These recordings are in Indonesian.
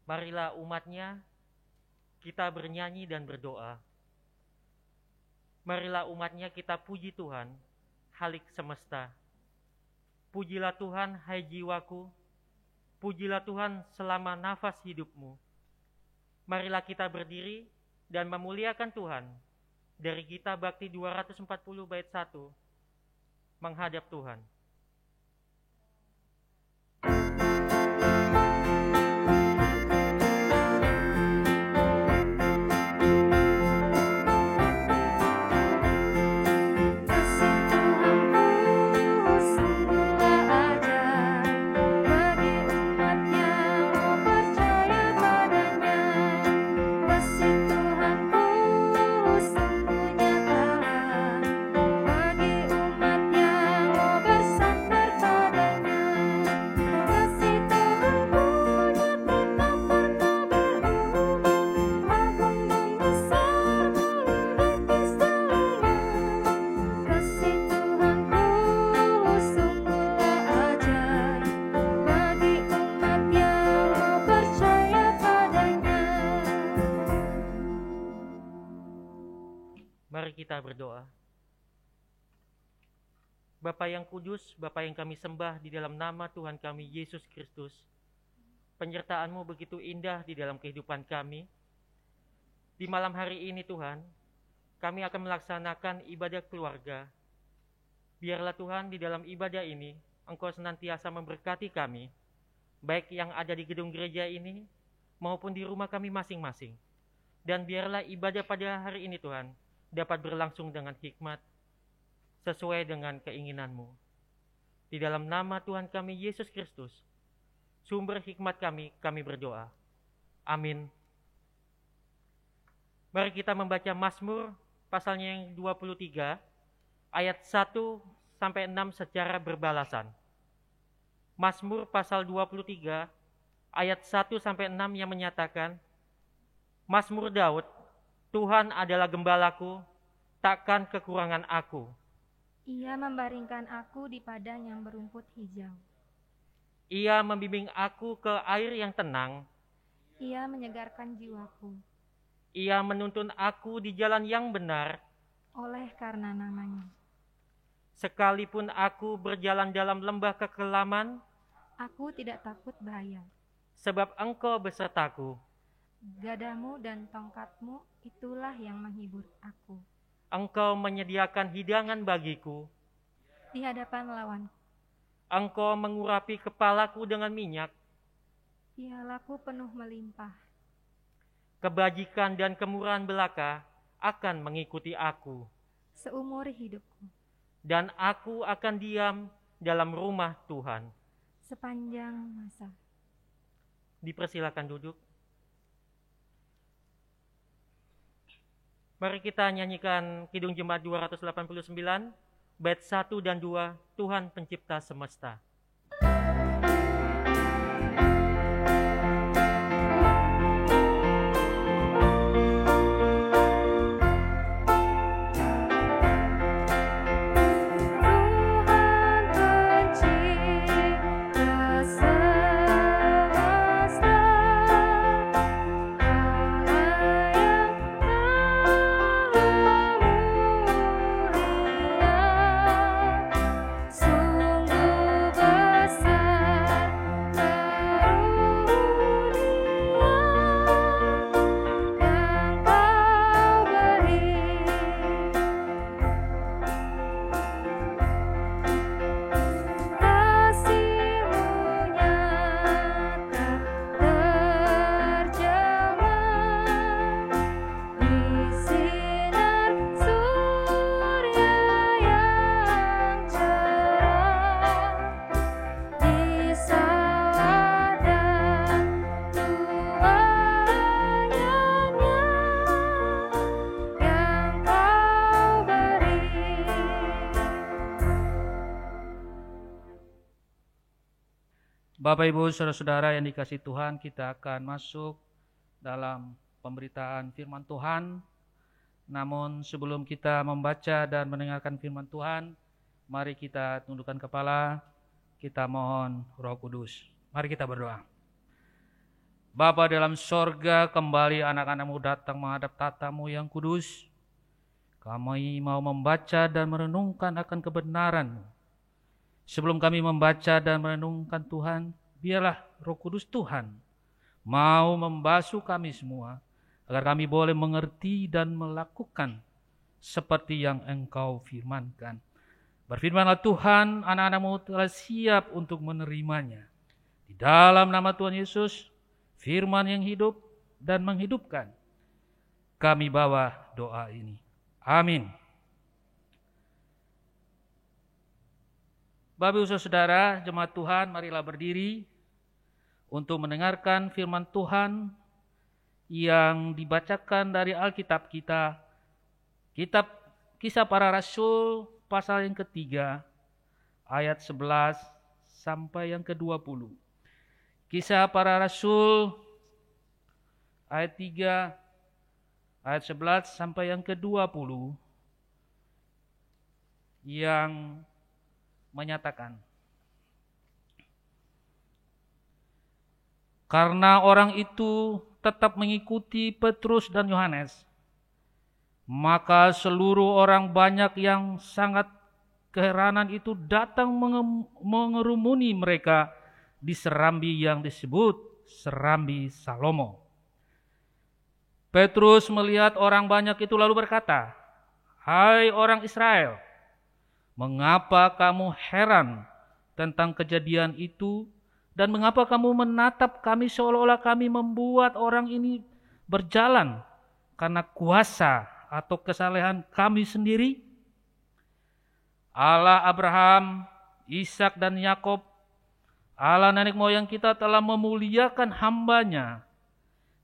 Marilah umat-Nya kita bernyanyi dan berdoa. Marilah umat-Nya kita puji Tuhan, Khalik semesta. Pujilah Tuhan, hai jiwaku, pujilah Tuhan selama nafas hidupmu. Marilah kita berdiri dan memuliakan Tuhan. Dari Gita Bakti 240 bait 1, menghadap Tuhan. Mari kita berdoa. Bapa yang kudus, Bapa yang kami sembah di dalam nama Tuhan kami Yesus Kristus, penyertaan-Mu begitu indah di dalam kehidupan kami. Di malam hari ini Tuhan, kami akan melaksanakan ibadah keluarga. Biarlah Tuhan di dalam ibadah ini, Engkau senantiasa memberkati kami, baik yang ada di gedung gereja ini, maupun di rumah kami masing-masing. Dan biarlah ibadah pada hari ini Tuhan, dapat berlangsung dengan hikmat, sesuai dengan keinginan-Mu. Di dalam nama Tuhan kami Yesus Kristus, sumber hikmat kami berdoa. Amin. Mari kita membaca Mazmur pasalnya yang 23, ayat 1-6 secara berbalasan. Mazmur pasal 23, ayat 1-6 yang menyatakan, Mazmur Daud, Tuhan adalah gembalaku, takkan kekurangan aku. Ia membaringkan aku di padang yang berumput hijau. Ia membimbing aku ke air yang tenang. Ia menyegarkan jiwaku. Ia menuntun aku di jalan yang benar. Oleh karena nama-Nya. Sekalipun aku berjalan dalam lembah kekelaman, aku tidak takut bahaya. Sebab Engkau besertaku. Gadamu dan tongkat-Mu itulah yang menghibur aku. Engkau menyediakan hidangan bagiku di hadapan lawanku. Engkau mengurapi kepalaku dengan minyak. Pialaku penuh melimpah. Kebajikan dan kemurahan belaka akan mengikuti aku seumur hidupku. Dan aku akan diam dalam rumah Tuhan sepanjang masa. Dipersilakan duduk. Mari kita nyanyikan Kidung Jemaat 289, bait 1 dan 2, Tuhan Pencipta Semesta. Bapak, Ibu, Saudara-saudara yang dikasihi Tuhan, kita akan masuk dalam pemberitaan firman Tuhan. Namun sebelum kita membaca dan mendengarkan firman Tuhan, mari kita tundukkan kepala, kita mohon Roh Kudus. Mari kita berdoa. Bapa dalam sorga, kembali anak-anak-Mu datang menghadap tata-Mu yang kudus. Kami mau membaca dan merenungkan akan kebenaran-Mu. Sebelum kami membaca dan merenungkan Tuhan, biarlah Roh Kudus Tuhan mau membasuh kami semua, agar kami boleh mengerti dan melakukan seperti yang Engkau firmankan. Berfirmanlah Tuhan, anak-anak-Mu telah siap untuk menerimanya. Di dalam nama Tuhan Yesus, firman yang hidup dan menghidupkan, kami bawa doa ini. Amin. Bapak Ibu Saudara, jemaat Tuhan, marilah berdiri untuk mendengarkan firman Tuhan yang dibacakan dari Alkitab kita, kitab Kisah Para Rasul pasal yang ketiga, ayat 11 sampai yang ke-20. Kisah Para Rasul ayat 3, ayat 11 sampai yang ke-20 yang menyatakan, karena orang itu tetap mengikuti Petrus dan Yohanes, maka seluruh orang banyak yang sangat keheranan itu datang mengerumuni mereka di serambi yang disebut Serambi Salomo. Petrus melihat orang banyak itu lalu berkata, "Hai orang Israel, mengapa kamu heran tentang kejadian itu, dan mengapa kamu menatap kami seolah-olah kami membuat orang ini berjalan karena kuasa atau kesalehan kami sendiri? Allah Abraham, Ishak dan Yakub, Allah nenek moyang kita telah memuliakan hamba-Nya,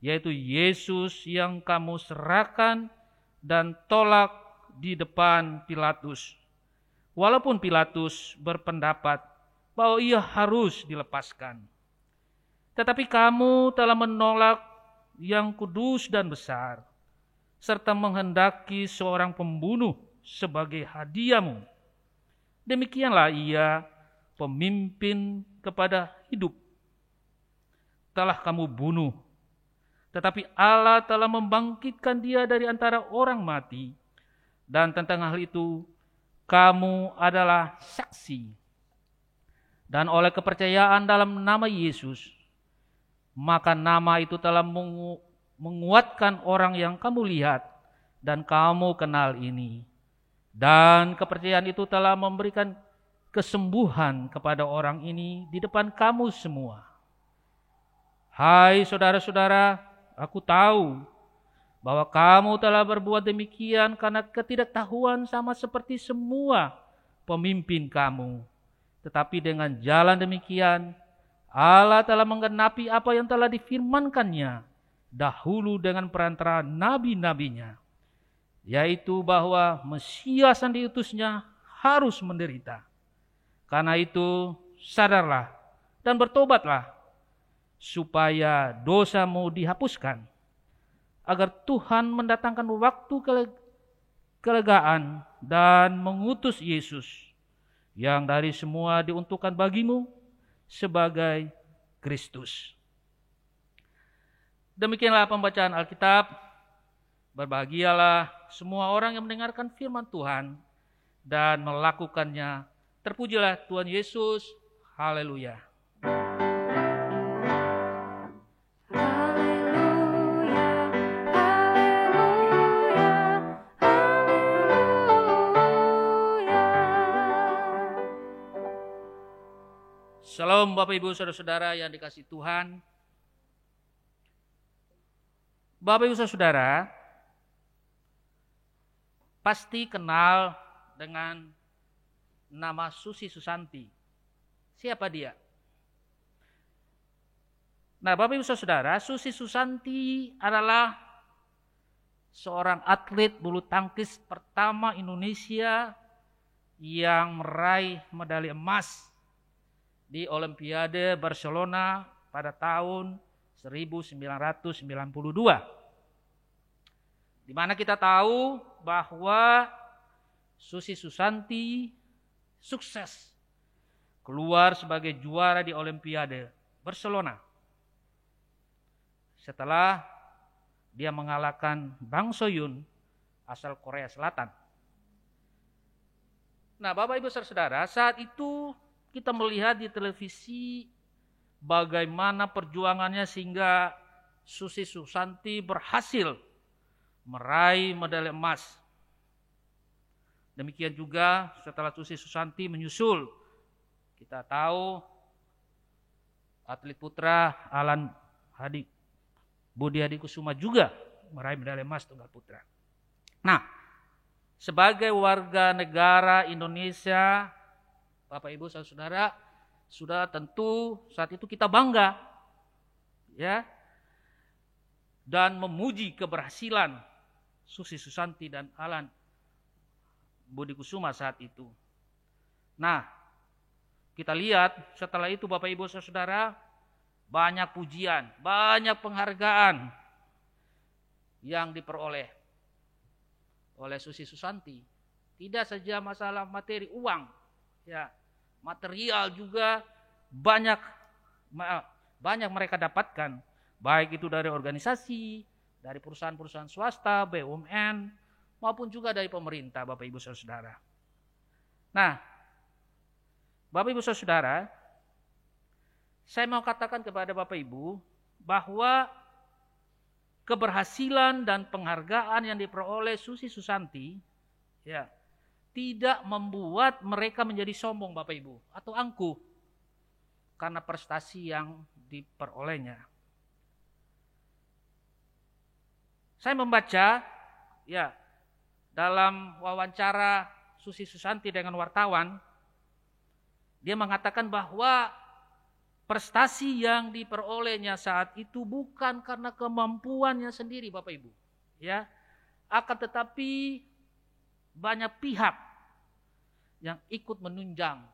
yaitu Yesus yang kamu serahkan dan tolak di depan Pilatus. Walaupun Pilatus berpendapat bahwa ia harus dilepaskan. Tetapi kamu telah menolak yang kudus dan besar, serta menghendaki seorang pembunuh sebagai hadiahmu. Demikianlah ia, pemimpin kepada hidup, telah kamu bunuh. Tetapi Allah telah membangkitkan dia dari antara orang mati, dan tentang hal itu kamu adalah saksi. Dan oleh kepercayaan dalam nama Yesus, maka nama itu telah menguatkan orang yang kamu lihat dan kamu kenal ini. Dan kepercayaan itu telah memberikan kesembuhan kepada orang ini di depan kamu semua. Hai saudara-saudara, aku tahu bahwa kamu telah berbuat demikian karena ketidaktahuan sama seperti semua pemimpin kamu. Tetapi dengan jalan demikian, Allah telah menggenapi apa yang telah difirmankannya dahulu dengan perantara nabi-nabinya, yaitu bahwa Mesias yang diutusnya harus menderita. Karena itu sadarlah dan bertobatlah, supaya dosamu dihapuskan, agar Tuhan mendatangkan waktu kelegaan dan mengutus Yesus yang dari semua diuntukkan bagimu sebagai Kristus. Demikianlah pembacaan Alkitab. Berbahagialah semua orang yang mendengarkan firman Tuhan dan melakukannya. Terpujilah Tuhan Yesus. Haleluya. Shalom Bapak Ibu Saudara-saudara yang dikasihi Tuhan. Bapak Ibu Saudara pasti kenal dengan nama Susi Susanti. Siapa dia? Nah, Bapak Ibu Saudara, Susi Susanti adalah seorang atlet bulu tangkis pertama Indonesia yang meraih medali emas di Olimpiade Barcelona pada tahun 1992. Di mana kita tahu bahwa Susi Susanti sukses keluar sebagai juara di Olimpiade Barcelona. setelah dia mengalahkan Bang Soyun asal Korea Selatan. Nah, Bapak Ibu Saudara, saat itu kita melihat di televisi bagaimana perjuangannya sehingga Susi Susanti berhasil meraih medali emas. Demikian juga setelah Susi Susanti menyusul, kita tahu atlet putra Alan Budi Hadi Kusuma juga meraih medali emas tunggal putra. Nah, sebagai warga negara Indonesia, Bapak Ibu Saudara, sudah tentu saat itu kita bangga, ya, dan memuji keberhasilan Susi Susanti dan Alan Budi Kusuma saat itu. Nah, kita lihat setelah itu Bapak Ibu Saudara, banyak pujian, banyak penghargaan yang diperoleh oleh Susi Susanti. Tidak saja masalah materi uang, ya, material juga banyak mereka dapatkan, baik itu dari organisasi, dari perusahaan-perusahaan swasta, BUMN, maupun juga dari pemerintah, Bapak Ibu Saudara. Nah, Bapak Ibu Saudara, saya mau katakan kepada Bapak Ibu bahwa keberhasilan dan penghargaan yang diperoleh Susi Susanti, ya, tidak membuat mereka menjadi sombong, Bapak Ibu, atau angkuh karena prestasi yang diperolehnya. Saya membaca, ya, dalam wawancara Susi Susanti dengan wartawan, dia mengatakan bahwa prestasi yang diperolehnya saat itu bukan karena kemampuannya sendiri, Bapak Ibu, ya, akan tetapi banyak pihak yang ikut menunjang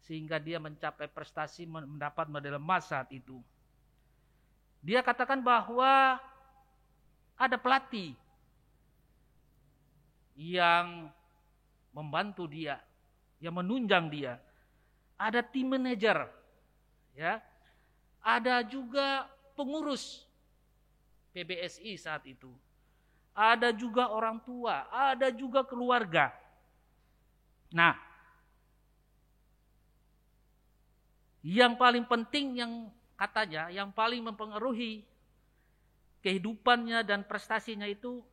sehingga dia mencapai prestasi mendapat medali emas saat itu. Dia katakan bahwa ada pelatih yang membantu dia, yang menunjang dia, ada tim manajer, ya, ada juga pengurus PBSI saat itu, ada juga orang tua, ada juga keluarga. Nah, yang paling penting yang katanya, yang paling mempengaruhi kehidupannya dan prestasinya itu,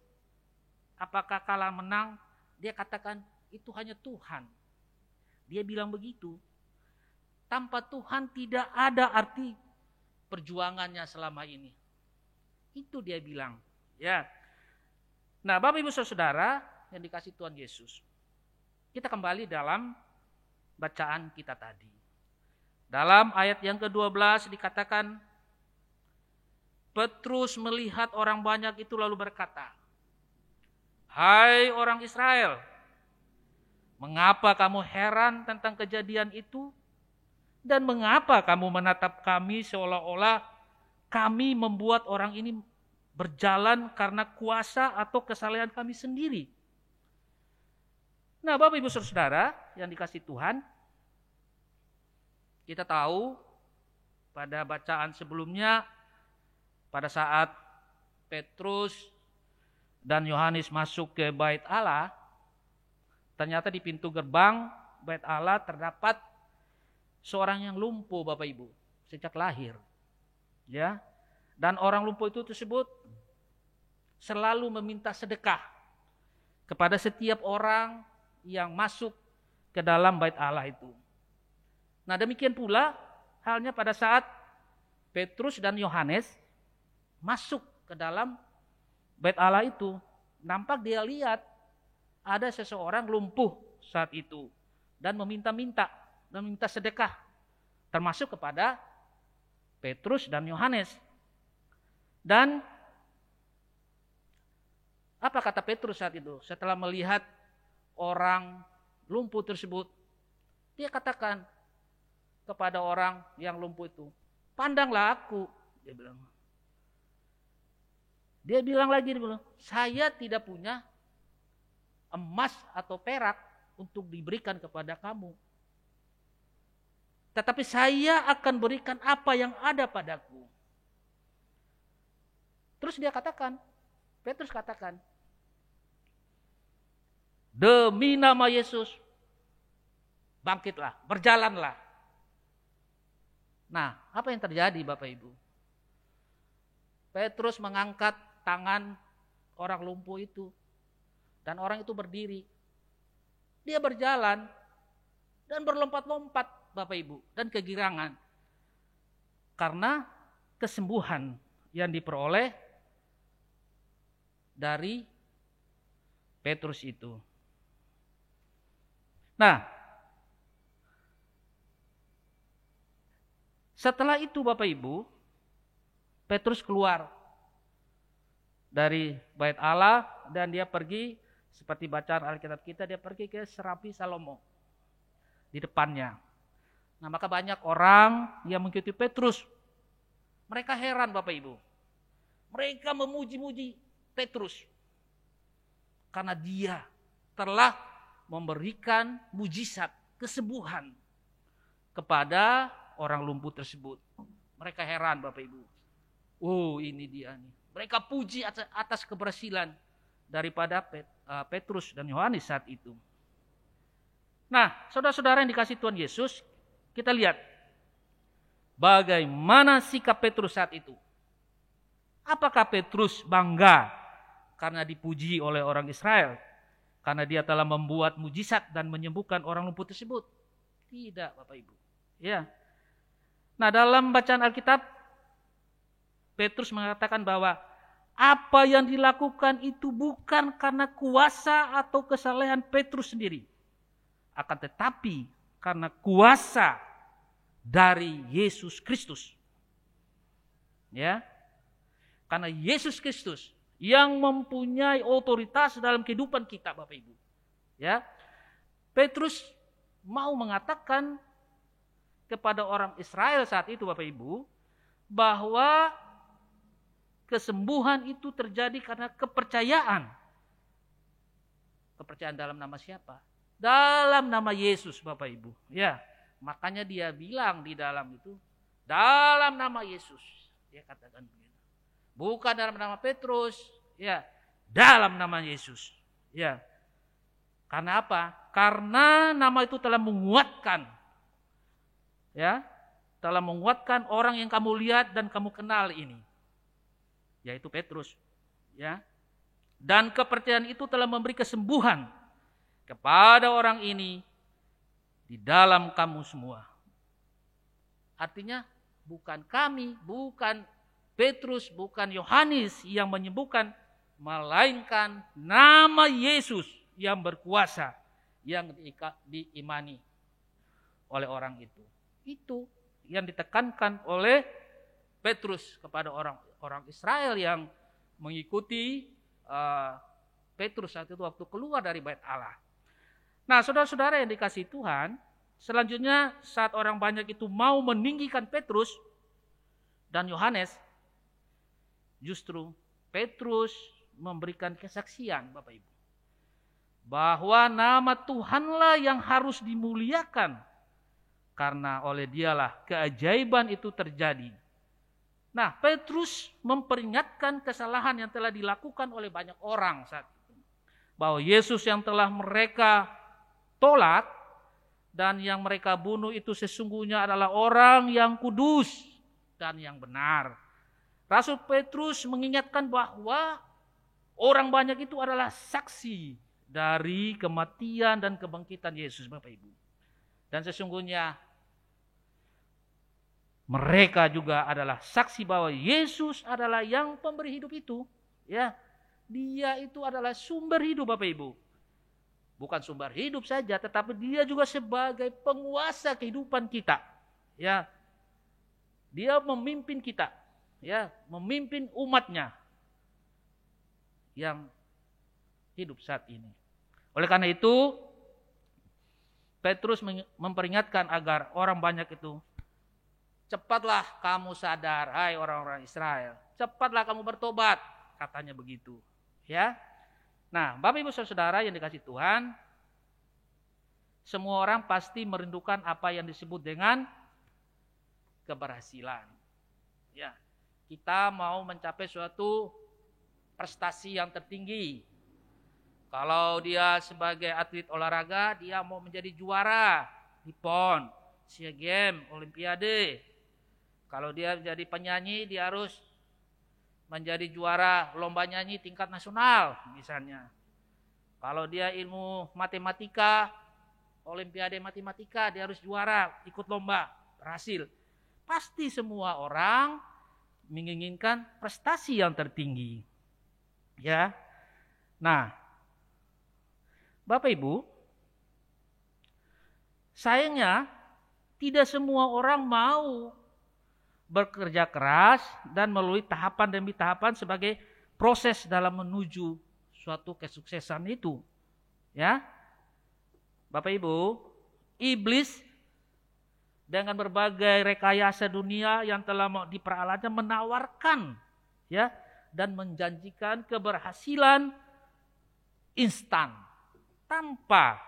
apakah kalah menang, dia katakan itu hanya Tuhan. Dia bilang begitu. Tanpa Tuhan tidak ada arti perjuangannya selama ini. Itu dia bilang, ya. Nah, Bapak Ibu Saudara yang dikasih Tuhan Yesus, kita kembali dalam bacaan kita tadi. Dalam ayat yang ke-12 dikatakan, Petrus melihat orang banyak itu lalu berkata, "Hai orang Israel, mengapa kamu heran tentang kejadian itu? Dan mengapa kamu menatap kami seolah-olah kami membuat orang ini berjalan karena kuasa atau kesalahan kami sendiri?" Nah, Bapak Ibu Saudara yang dikasih Tuhan, kita tahu pada bacaan sebelumnya, pada saat Petrus dan Yohanes masuk ke Bait Allah, ternyata di pintu gerbang Bait Allah terdapat seorang yang lumpuh, Bapak Ibu, sejak lahir. Ya. Dan orang lumpuh itu tersebut selalu meminta sedekah kepada setiap orang yang masuk ke dalam Bait Allah itu. Nah, demikian pula halnya pada saat Petrus dan Yohanes masuk ke dalam Bait Allah itu, nampak dia lihat ada seseorang lumpuh saat itu dan meminta sedekah, termasuk kepada Petrus dan Yohanes. Dan apa kata Petrus saat itu? Setelah melihat orang lumpuh tersebut, dia katakan kepada orang yang lumpuh itu, "Pandanglah aku," dia bilang. Dia bilang lagi, "Saya tidak punya emas atau perak untuk diberikan kepada kamu. Tetapi saya akan berikan apa yang ada padaku. Terus Petrus katakan, demi nama Yesus, bangkitlah, berjalanlah. Nah, apa yang terjadi Bapak Ibu? Petrus mengangkat tangan orang lumpuh itu, dan orang itu berdiri. Dia berjalan dan berlompat-lompat Bapak Ibu, dan kegirangan. Karena kesembuhan yang diperoleh dari Petrus itu. Nah, setelah itu Bapak Ibu, Petrus keluar dari bait Allah dan dia pergi, seperti bacaan Alkitab kita, dia pergi ke Serapi Salomo di depannya. Nah, maka banyak orang yang mengikuti Petrus. Mereka heran Bapak Ibu. Mereka memuji-muji Petrus karena dia telah memberikan mujizat kesembuhan kepada orang lumpuh tersebut. Mereka heran Bapak Ibu. Oh, ini dia nih. Mereka puji atas keberhasilan daripada Petrus dan Yohanes saat itu. Nah, saudara-saudara yang dikasihi Tuhan Yesus, kita lihat bagaimana sikap Petrus saat itu. Apakah Petrus bangga karena dipuji oleh orang Israel? Karena dia telah membuat mujizat dan menyembuhkan orang lumpuh tersebut? Tidak, Bapak Ibu. Ya. Nah, dalam bacaan Alkitab, Petrus mengatakan bahwa apa yang dilakukan itu bukan karena kuasa atau kesalehan Petrus sendiri, akan tetapi karena kuasa dari Yesus Kristus. Ya. Karena Yesus Kristus yang mempunyai otoritas dalam kehidupan kita Bapak Ibu. Ya. Petrus mau mengatakan kepada orang Israel saat itu Bapak Ibu, bahwa kesembuhan itu terjadi karena kepercayaan. Kepercayaan dalam nama siapa? Dalam nama Yesus Bapak Ibu. Ya, makanya dia bilang di dalam itu, dalam nama Yesus. Dia katakan begitu. Bukan dalam nama Petrus, ya, dalam nama Yesus. Ya. Karena apa? Karena nama itu telah menguatkan. Ya, telah menguatkan orang yang kamu lihat dan kamu kenal ini, yaitu Petrus. Ya. Dan kepercayaan itu telah memberi kesembuhan kepada orang ini di dalam kamu semua. Artinya bukan kami, bukan Petrus, bukan Yohanes yang menyembuhkan, melainkan nama Yesus yang berkuasa, yang diimani oleh orang itu. Itu yang ditekankan oleh Petrus kepada orang Israel yang mengikuti Petrus saat itu waktu keluar dari bait Allah. Nah, saudara-saudara yang dikasihi Tuhan, selanjutnya saat orang banyak itu mau meninggikan Petrus dan Yohanes, justru Petrus memberikan kesaksian Bapak Ibu, bahwa nama Tuhanlah yang harus dimuliakan, karena oleh dialah keajaiban itu terjadi. Nah, Petrus memperingatkan kesalahan yang telah dilakukan oleh banyak orang saat itu, bahwa Yesus yang telah mereka tolak dan yang mereka bunuh itu sesungguhnya adalah orang yang kudus dan yang benar. Rasul Petrus mengingatkan bahwa orang banyak itu adalah saksi dari kematian dan kebangkitan Yesus Bapak Ibu. Dan sesungguhnya mereka juga adalah saksi bahwa Yesus adalah yang pemberi hidup itu. Ya, dia itu adalah sumber hidup Bapak Ibu. Bukan sumber hidup saja, tetapi dia juga sebagai penguasa kehidupan kita. Ya, dia memimpin kita. Ya, memimpin umatnya yang hidup saat ini. Oleh karena itu, Petrus memperingatkan agar orang banyak itu, cepatlah kamu sadar, hai orang-orang Israel. Cepatlah kamu bertobat, katanya begitu. Ya. Nah, Bapak Ibu Saudara yang dikasihi Tuhan, semua orang pasti merindukan apa yang disebut dengan keberhasilan. Ya. kita mau mencapai suatu prestasi yang tertinggi. Kalau dia sebagai atlet olahraga, dia mau menjadi juara di PON, SEA Games, Olimpiade. Kalau dia menjadi penyanyi, dia harus menjadi juara lomba nyanyi tingkat nasional misalnya. Kalau dia ilmu matematika, Olimpiade matematika, dia harus juara, ikut lomba, berhasil. Pasti semua orang menginginkan prestasi yang tertinggi. Ya. Nah, Bapak Ibu, sayangnya tidak semua orang mau bekerja keras dan melalui tahapan demi tahapan sebagai proses dalam menuju suatu kesuksesan itu. Ya. Bapak Ibu, iblis dengan berbagai rekayasa dunia yang telah diperalatnya menawarkan ya dan menjanjikan keberhasilan instan tanpa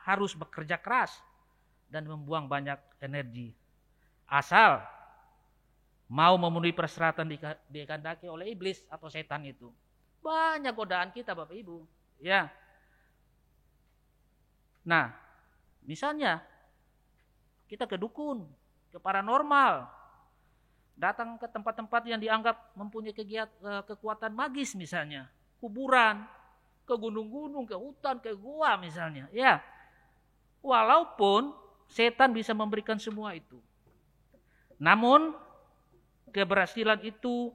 harus bekerja keras dan membuang banyak energi. Asal mau memenuhi persyaratan dikehendaki oleh iblis atau setan itu. Banyak godaan kita Bapak Ibu. Ya. Nah, misalnya kita ke dukun, ke paranormal, datang ke tempat-tempat yang dianggap mempunyai kekuatan magis misalnya, kuburan, ke gunung-gunung, ke hutan, ke gua misalnya. Ya, walaupun setan bisa memberikan semua itu, namun keberhasilan itu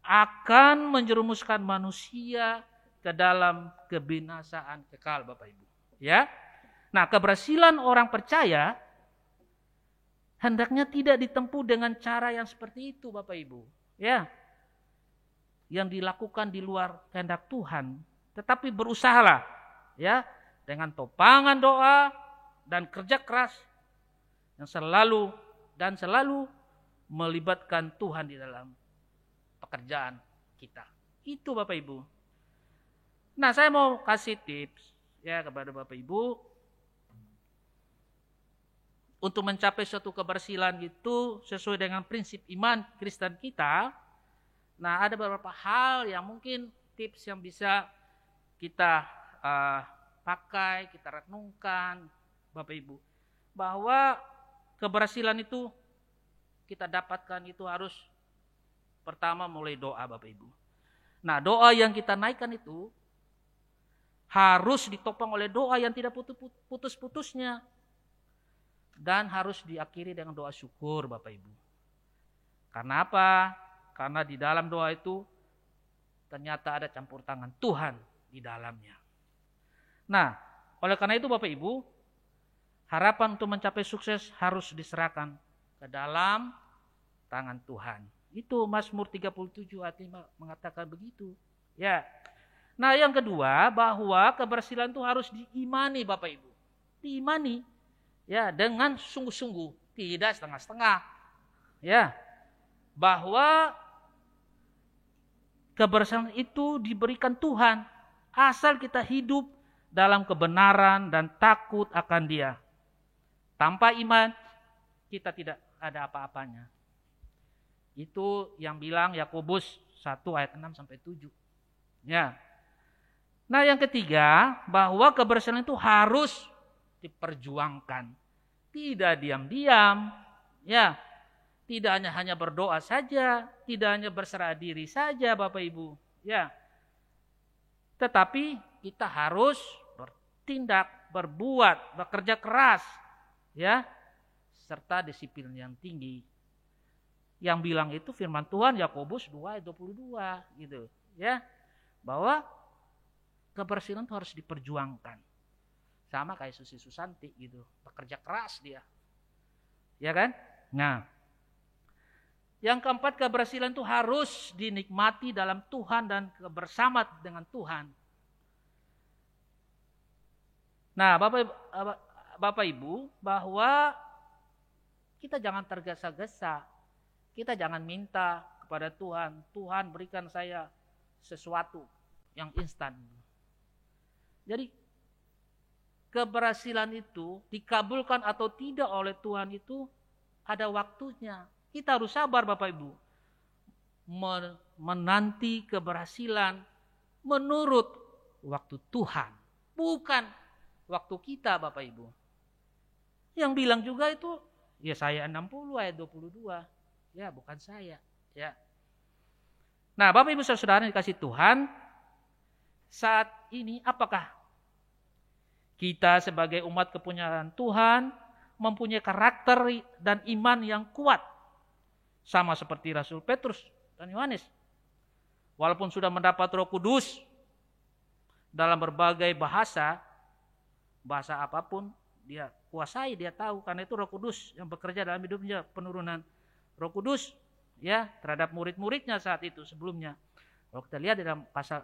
akan menjerumuskan manusia ke dalam kebinasaan kekal, Bapak Ibu. Ya, nah keberhasilan orang percaya hendaknya tidak ditempuh dengan cara yang seperti itu, Bapak Ibu. Ya, yang dilakukan di luar kehendak Tuhan. Tetapi berusahalah ya dengan topangan doa dan kerja keras yang selalu melibatkan Tuhan di dalam pekerjaan kita. Itu Bapak Ibu. Nah, saya mau kasih tips ya kepada Bapak Ibu untuk mencapai suatu keberhasilan itu sesuai dengan prinsip iman Kristen kita. Nah, ada beberapa hal yang mungkin tips yang bisa kita pakai, kita renungkan Bapak Ibu, bahwa keberhasilan itu kita dapatkan itu harus pertama mulai doa Bapak Ibu. Nah, doa yang kita naikkan itu harus ditopang oleh doa yang tidak putus-putusnya dan harus diakhiri dengan doa syukur Bapak Ibu. Karena apa? Karena di dalam doa itu ternyata ada campur tangan Tuhan di dalamnya. Nah, oleh karena itu Bapak Ibu, harapan untuk mencapai sukses harus diserahkan ke dalam tangan Tuhan. Itu Mazmur 37 ayat 5 mengatakan begitu. Ya. Nah, yang kedua, bahwa keberhasilan itu harus diimani Bapak Ibu. Diimani ya dengan sungguh-sungguh, tidak setengah-setengah. Ya. Bahwa keberhasilan itu diberikan Tuhan asal kita hidup dalam kebenaran dan takut akan Dia. Tanpa iman kita tidak ada apa-apanya. Itu yang bilang Yakobus 1 ayat 6 sampai 7. Ya. Nah, yang ketiga, bahwa keberhasilan itu harus diperjuangkan. Tidak diam-diam, ya. Tidak hanya berdoa saja, tidak hanya berserah diri saja Bapak Ibu, ya. Tetapi kita harus bertindak, berbuat, bekerja keras, ya, serta disiplin yang tinggi. Yang bilang itu firman Tuhan Yakobus 2 ayat 22 gitu, ya. Bahwa keberhasilan itu harus diperjuangkan. Sama kayak Susi Susanti gitu, bekerja keras dia. Ya kan? Nah, yang keempat, keberhasilan itu harus dinikmati dalam Tuhan dan bersama dengan Tuhan. Nah, Bapak Ibu, bahwa kita jangan tergesa-gesa. Kita jangan minta kepada Tuhan, Tuhan berikan saya sesuatu yang instan. Jadi keberhasilan itu dikabulkan atau tidak oleh Tuhan itu ada waktunya. Kita harus sabar Bapak Ibu. menanti keberhasilan menurut waktu Tuhan, bukan waktu kita, Bapak Ibu. Yang bilang juga itu Yesaya 60 ayat 22. Ya, bukan saya, ya. Nah, Bapak Ibu Saudara yang dikasih Tuhan, saat ini apakah kita sebagai umat kepunyaan Tuhan mempunyai karakter dan iman yang kuat? Sama seperti Rasul Petrus dan Yohanes. Walaupun sudah mendapat Roh Kudus dalam berbagai bahasa apapun dia kuasai, dia tahu, karena itu Roh Kudus yang bekerja dalam hidupnya, penurunan Roh Kudus ya terhadap murid-muridnya saat itu sebelumnya. Kalau kita lihat di dalam pasal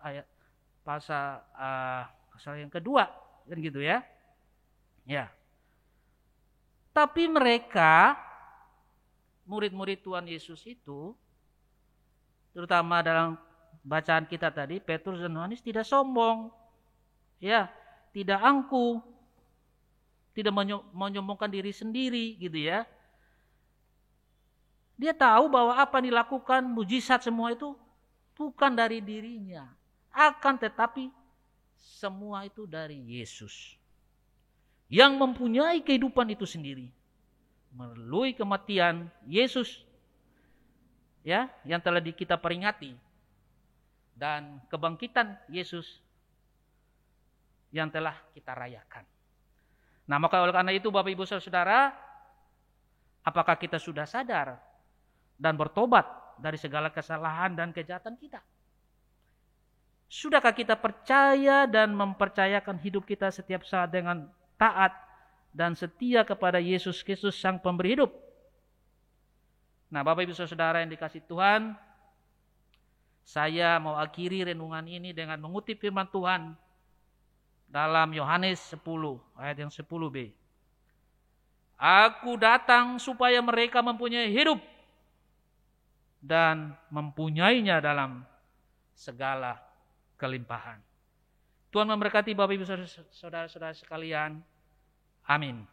yang kedua kan gitu ya. Ya. Tapi mereka murid-murid Tuhan Yesus itu, terutama dalam bacaan kita tadi, Petrus dan Yohanes tidak sombong, ya, tidak angkuh, tidak menyombongkan diri sendiri, gitu ya. Dia tahu bahwa apa yang dilakukan, mujizat semua itu bukan dari dirinya, akan tetapi semua itu dari Yesus yang mempunyai kehidupan itu sendiri. Melalui kematian Yesus ya yang telah kita peringati dan kebangkitan Yesus yang telah kita rayakan. Nah, maka oleh karena itu Bapak Ibu Saudara, apakah kita sudah sadar dan bertobat dari segala kesalahan dan kejahatan kita? Sudahkah kita percaya dan mempercayakan hidup kita setiap saat dengan taat dan setia kepada Yesus Kristus Sang Pemberi Hidup? Nah, Bapak Ibu Saudara yang dikasih Tuhan, saya mau akhiri renungan ini dengan mengutip firman Tuhan dalam Yohanes 10 ayat yang 10b. Aku datang supaya mereka mempunyai hidup dan mempunyainya dalam segala kelimpahan. Tuhan memberkati Bapak Ibu Saudara-saudara sekalian. Amin.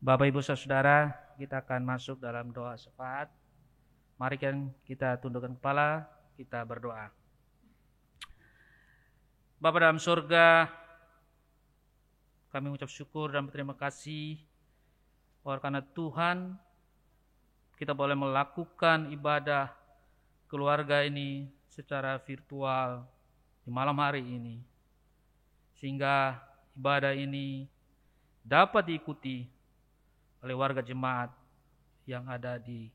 Bapak Ibu Saudara, kita akan masuk dalam doa syafaat. Mari kita tundukkan kepala, kita berdoa. Bapa dalam surga, Kami mengucap syukur dan berterima kasih karena Tuhan kita boleh melakukan ibadah keluarga ini secara virtual di malam hari ini. Sehingga ibadah ini dapat diikuti oleh warga jemaat yang ada di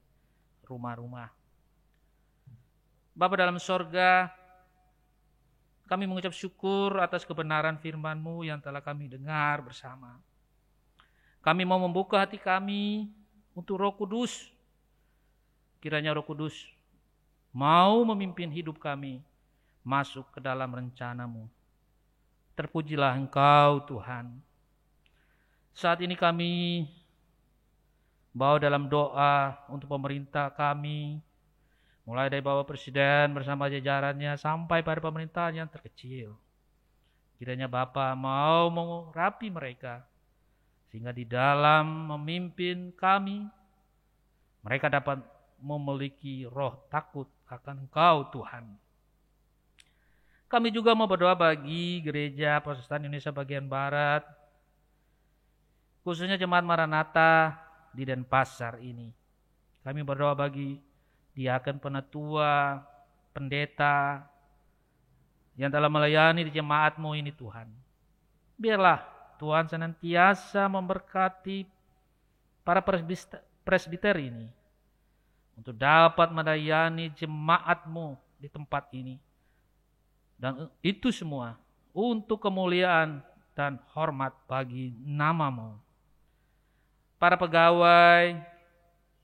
rumah-rumah. Bapa dalam sorga, kami mengucap syukur atas kebenaran firman-Mu yang telah kami dengar bersama. Kami mau membuka hati kami untuk Roh Kudus. Kiranya Roh Kudus mau memimpin hidup kami masuk ke dalam rencana-Mu. Terpujilah Engkau Tuhan. Saat ini kami bawa dalam doa untuk pemerintah kami, mulai dari Bapak Presiden bersama jajarannya sampai pada pemerintahan yang terkecil. Kiranya Bapa mau mengurapi mereka, sehingga di dalam memimpin kami, mereka dapat memiliki roh takut akan Engkau Tuhan. Kami juga mau berdoa bagi Gereja Protestan Indonesia bagian Barat, khususnya Jemaat Maranatha di Denpasar ini. Kami berdoa bagi diaken penatua, pendeta yang telah melayani di jemaat-Mu ini Tuhan. Biarlah Tuhan senantiasa memberkati para presbiter ini untuk dapat melayani jemaat-Mu di tempat ini. Dan itu semua untuk kemuliaan dan hormat bagi nama-Mu. Para pegawai,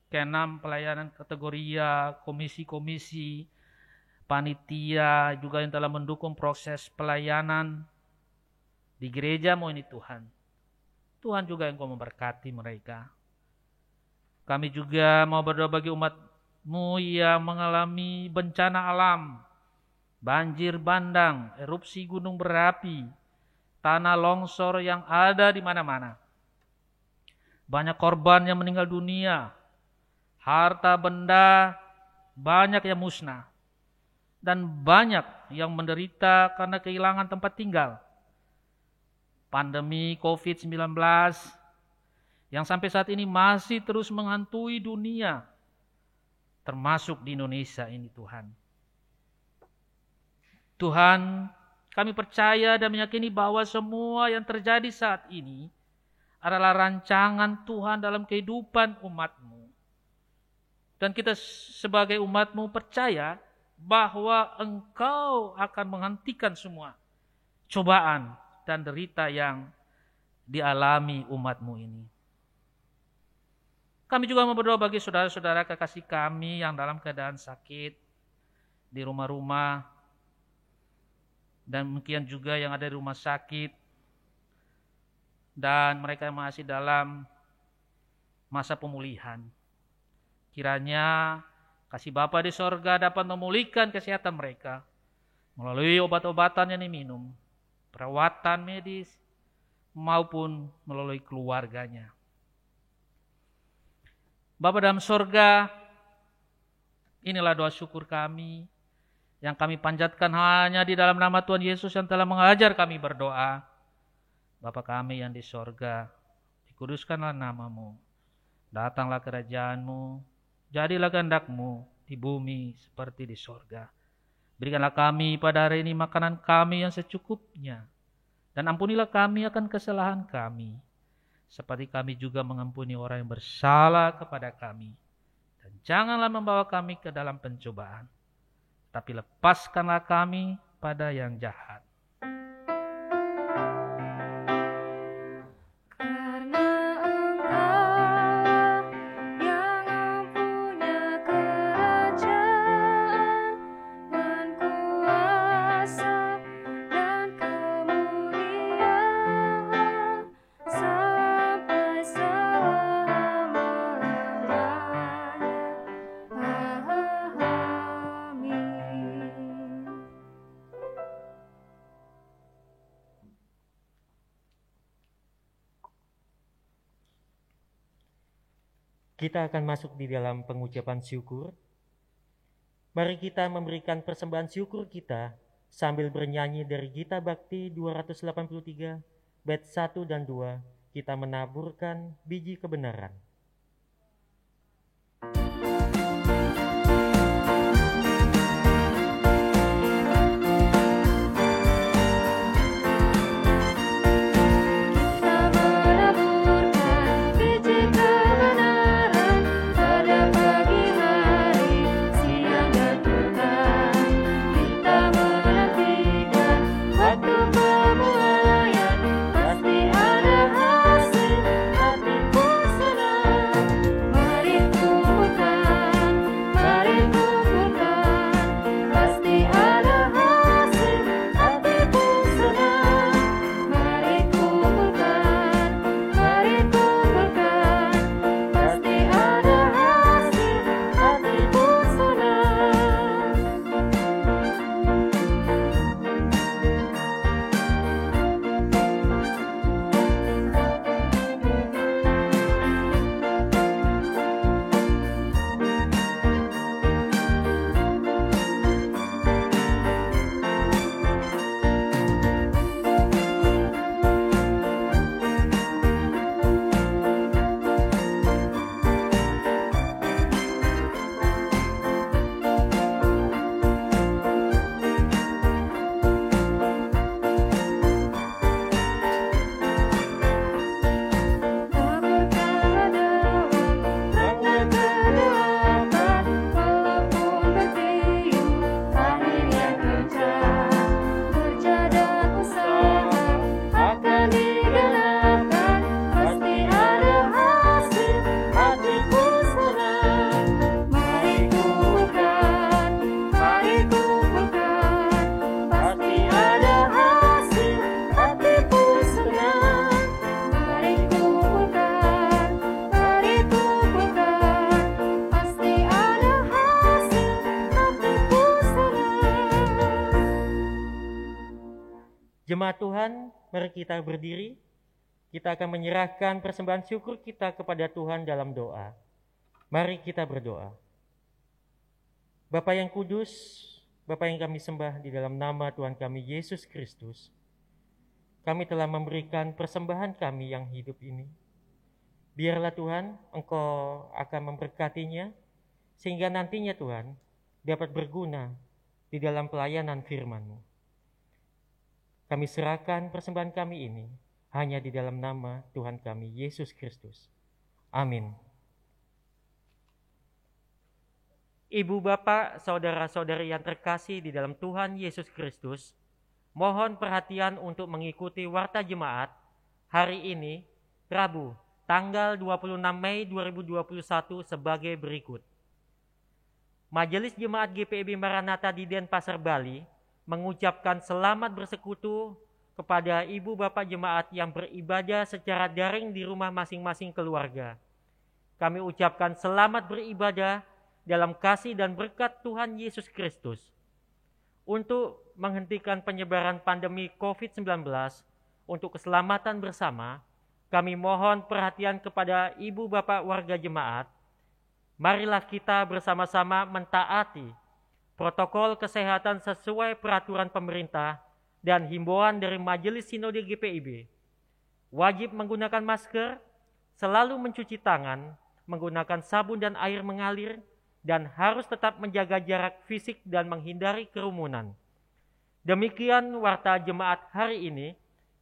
ke-6 pelayanan kategoria, komisi-komisi, panitia, juga yang telah mendukung proses pelayanan di gereja-Mu ini Tuhan. Tuhan juga yang Kau memberkati mereka. Kami juga mau berdoa bagi umat-Mu yang mengalami bencana alam, banjir bandang, erupsi gunung berapi, tanah longsor yang ada di mana-mana. Banyak korban yang meninggal dunia, harta benda banyak yang musnah, dan banyak yang menderita karena kehilangan tempat tinggal. Pandemi COVID-19 yang sampai saat ini masih terus menghantui dunia, termasuk di Indonesia ini Tuhan. Tuhan, kami percaya dan meyakini bahwa semua yang terjadi saat ini adalah rancangan Tuhan dalam kehidupan umat-Mu. Dan kita sebagai umat-Mu percaya bahwa Engkau akan menghentikan semua cobaan dan derita yang dialami umat-Mu ini. Kami juga mau berdoa bagi saudara-saudara kekasih kami yang dalam keadaan sakit di rumah-rumah, dan mungkin juga yang ada di rumah sakit, dan mereka masih dalam masa pemulihan. Kiranya kasih Bapa di sorga dapat memulihkan kesehatan mereka melalui obat-obatan yang diminum, perawatan medis, maupun melalui keluarganya. Bapa dalam sorga, inilah doa syukur kami yang kami panjatkan hanya di dalam nama Tuhan Yesus yang telah mengajar kami berdoa. Bapa kami yang di sorga, dikuduskanlah nama-Mu, datanglah kerajaan-Mu, jadilah kehendak-Mu di bumi seperti di sorga. Berikanlah kami pada hari ini makanan kami yang secukupnya, dan ampunilah kami akan kesalahan kami, seperti kami juga mengampuni orang yang bersalah kepada kami. Dan janganlah membawa kami ke dalam pencobaan, tapi lepaskanlah kami pada yang jahat. Kita akan masuk di dalam pengucapan syukur. Mari kita memberikan persembahan syukur kita sambil bernyanyi dari Gita Bakti 283, bait 1 dan 2 kita menaburkan biji kebenaran. Jemaat Tuhan, mari kita berdiri. Kita akan menyerahkan persembahan syukur kita kepada Tuhan dalam doa. Mari kita berdoa. Bapa yang kudus, Bapa yang kami sembah di dalam nama Tuhan kami Yesus Kristus, kami telah memberikan persembahan kami yang hidup ini. Biarlah Tuhan, Engkau akan memberkatinya, sehingga nantinya Tuhan dapat berguna di dalam pelayanan firman-Mu. Kami serahkan persembahan kami ini hanya di dalam nama Tuhan kami Yesus Kristus. Amin. Ibu bapak, saudara-saudari yang terkasih di dalam Tuhan Yesus Kristus, mohon perhatian untuk mengikuti warta jemaat hari ini, Rabu, tanggal 26 Mei 2021 sebagai berikut. Majelis Jemaat GPIB Maranatha di Denpasar, Bali, mengucapkan selamat bersekutu kepada ibu bapak jemaat yang beribadah secara daring di rumah masing-masing keluarga. Kami ucapkan selamat beribadah dalam kasih dan berkat Tuhan Yesus Kristus. Untuk menghentikan penyebaran pandemi COVID-19 untuk keselamatan bersama, kami mohon perhatian kepada ibu bapak warga jemaat. Marilah kita bersama-sama mentaati protokol kesehatan sesuai peraturan pemerintah dan himbauan dari Majelis Sinode GPIB. Wajib menggunakan masker, selalu mencuci tangan, menggunakan sabun dan air mengalir, dan harus tetap menjaga jarak fisik dan menghindari kerumunan. Demikian warta jemaat hari ini.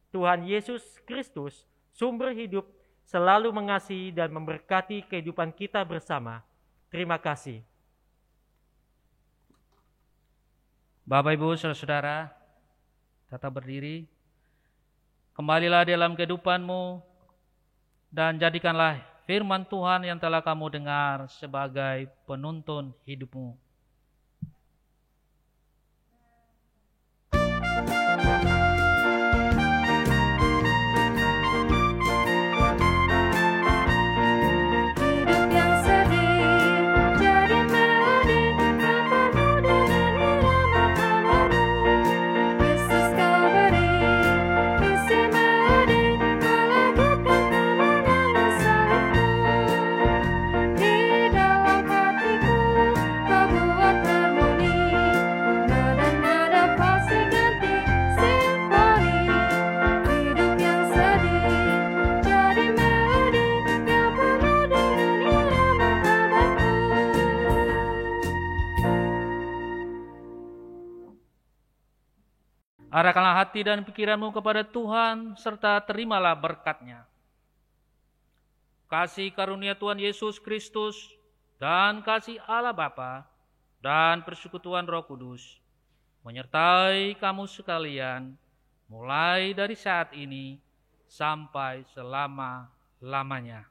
Tuhan Yesus Kristus, sumber hidup, selalu mengasihi dan memberkati kehidupan kita bersama. Terima kasih. Bapak, Ibu, Saudara-saudara, tetap berdiri. Kembalilah dalam kehidupanmu dan jadikanlah firman Tuhan yang telah kamu dengar sebagai penuntun hidupmu. Di dalam hatiku, kamu Arahkanlah hati dan pikiranmu kepada Tuhan, serta terimalah berkat-Nya. Kasih karunia Tuhan Yesus Kristus, dan kasih Allah Bapa, dan persekutuan Roh Kudus, menyertai kamu sekalian, mulai dari saat ini sampai selama-lamanya.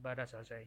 Ibadah selesai.